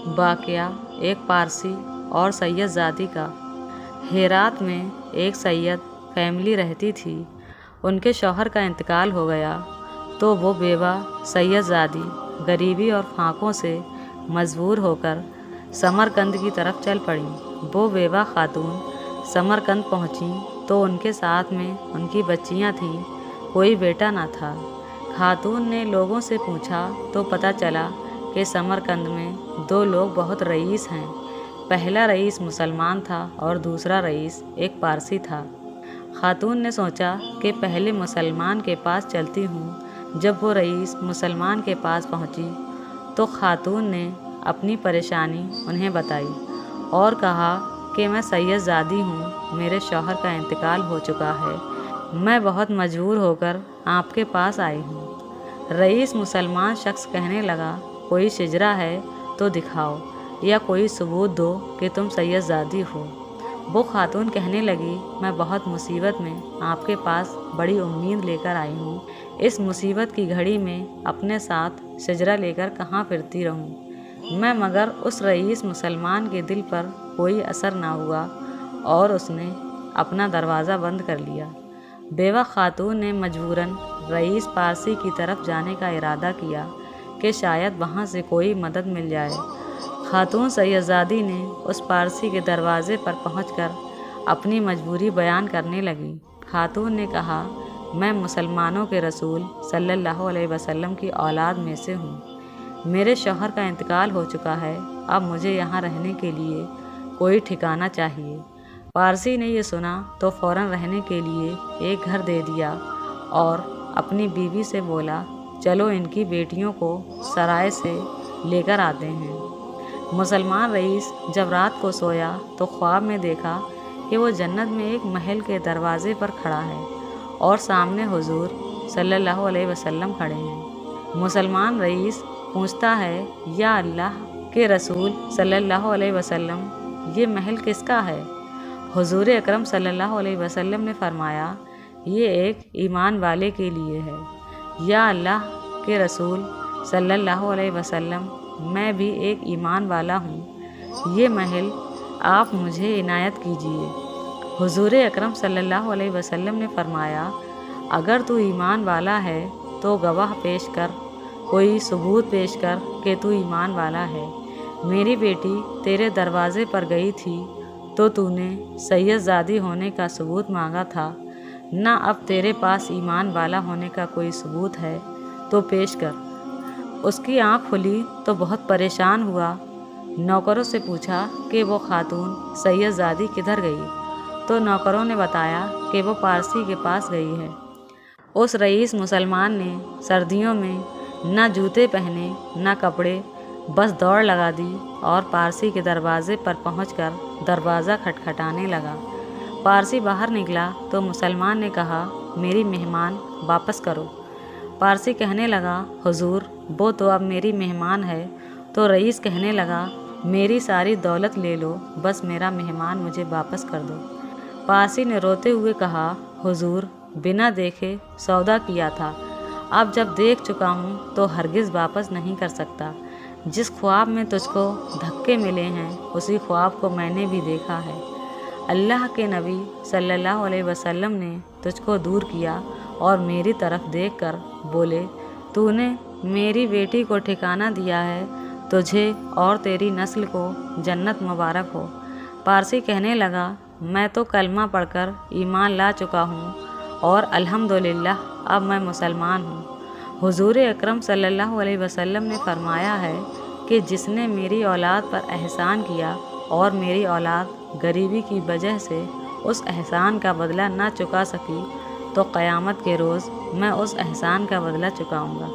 واقعہ ایک پارسی اور سید زادی کا۔ ہیرات میں ایک سید فیملی رہتی تھی۔ ان کے شوہر کا انتقال ہو گیا تو وہ بیوہ سید زادی غریبی اور فاقوں سے مجبور ہو کر سمرقند کی طرف چل پڑیں۔ وہ بیوہ خاتون سمرقند پہنچیں تو ان کے ساتھ میں ان کی بچیاں تھیں، کوئی بیٹا نہ تھا۔ خاتون نے لوگوں سے پوچھا تو پتہ چلا کہ سمرقند میں 2 لوگ بہت رئیس ہیں۔ پہلا رئیس مسلمان تھا اور دوسرا رئیس ایک پارسی تھا۔ خاتون نے سوچا کہ پہلے مسلمان کے پاس چلتی ہوں۔ جب وہ رئیس مسلمان کے پاس پہنچی تو خاتون نے اپنی پریشانی انہیں بتائی اور کہا کہ میں سید زادی ہوں، میرے شوہر کا انتقال ہو چکا ہے، میں بہت مجبور ہو کر آپ کے پاس آئی ہوں۔ رئیس مسلمان شخص کہنے لگا، کوئی شجرہ ہے تو دکھاؤ یا کوئی ثبوت دو کہ تم سید زادی ہو۔ وہ خاتون کہنے لگی، میں بہت مصیبت میں آپ کے پاس بڑی امید لے کر آئی ہوں، اس مصیبت کی گھڑی میں اپنے ساتھ شجرہ لے کر کہاں پھرتی رہوں میں؟ مگر اس رئیس مسلمان کے دل پر کوئی اثر نہ ہوا اور اس نے اپنا دروازہ بند کر لیا۔ بیوہ خاتون نے مجبوراً رئیس پارسی کی طرف جانے کا ارادہ کیا کہ شاید وہاں سے کوئی مدد مل جائے۔ خاتون سید زادی نے اس پارسی کے دروازے پر پہنچ کر اپنی مجبوری بیان کرنے لگی۔ خاتون نے کہا، میں مسلمانوں کے رسول صلی اللہ علیہ وسلم کی اولاد میں سے ہوں، میرے شوہر کا انتقال ہو چکا ہے، اب مجھے یہاں رہنے کے لیے کوئی ٹھکانہ چاہیے۔ پارسی نے یہ سنا تو فوراً رہنے کے لیے ایک گھر دے دیا اور اپنی بیوی سے بولا، چلو ان کی بیٹیوں کو سرائے سے لے کر آتے ہیں۔ مسلمان رئیس جب رات کو سویا تو خواب میں دیکھا کہ وہ جنت میں ایک محل کے دروازے پر کھڑا ہے اور سامنے حضور صلی اللہ علیہ وسلم کھڑے ہیں۔ مسلمان رئیس پوچھتا ہے، یا اللہ کے رسول صلی اللہ علیہ وسلم، یہ محل کس کا ہے؟ حضور اکرم صلی اللہ علیہ وسلم نے فرمایا، یہ ایک ایمان والے کے لیے ہے۔ یا اللہ کے رسول صلی اللہ علیہ وسلم، میں بھی ایک ایمان والا ہوں، یہ محل آپ مجھے عنایت کیجیے۔ حضور اکرم صلی اللہ علیہ وسلم نے فرمایا، اگر تو ایمان والا ہے تو گواہ پیش کر، کوئی ثبوت پیش کر کہ تو ایمان والا ہے۔ میری بیٹی تیرے دروازے پر گئی تھی تو نے سید زادی ہونے کا ثبوت مانگا تھا، نہ اب تیرے پاس ایمان والا ہونے کا کوئی ثبوت ہے تو پیش کر۔ اس کی آنکھ کھلی تو بہت پریشان ہوا، نوکروں سے پوچھا کہ وہ خاتون سید زادی کدھر گئی؟ تو نوکروں نے بتایا کہ وہ پارسی کے پاس گئی ہے۔ اس رئیس مسلمان نے سردیوں میں نہ جوتے پہنے نہ کپڑے، بس دوڑ لگا دی اور پارسی کے دروازے پر پہنچ کر دروازہ کھٹکھٹانے لگا۔ پارسی باہر نکلا تو مسلمان نے کہا، میری مہمان واپس کرو۔ پارسی کہنے لگا، حضور وہ تو اب میری مہمان ہے۔ تو رئیس کہنے لگا، میری ساری دولت لے لو، بس میرا مہمان مجھے واپس کر دو۔ پارسی نے روتے ہوئے کہا، حضور بنا دیکھے سودا کیا تھا، اب جب دیکھ چکا ہوں تو ہرگز واپس نہیں کر سکتا۔ جس خواب میں تجھ کو دھکے ملے ہیں اسی خواب کو میں نے بھی دیکھا ہے۔ اللہ کے نبی صلی اللہ علیہ وسلم نے تجھ کو دور کیا اور میری طرف دیکھ کر بولے، تو نے میری بیٹی کو ٹھکانہ دیا ہے، تجھے اور تیری نسل کو جنت مبارک ہو۔ پارسی کہنے لگا، میں تو کلمہ پڑھ کر ایمان لا چکا ہوں اور الحمدللہ اب میں مسلمان ہوں۔ حضور اکرم صلی اللہ علیہ وسلم نے فرمایا ہے کہ جس نے میری اولاد پر احسان کیا اور میری اولاد غریبی کی وجہ سے اس احسان کا بدلہ نہ چکا سکی تو قیامت کے روز میں اس احسان کا بدلہ چکاؤں گا۔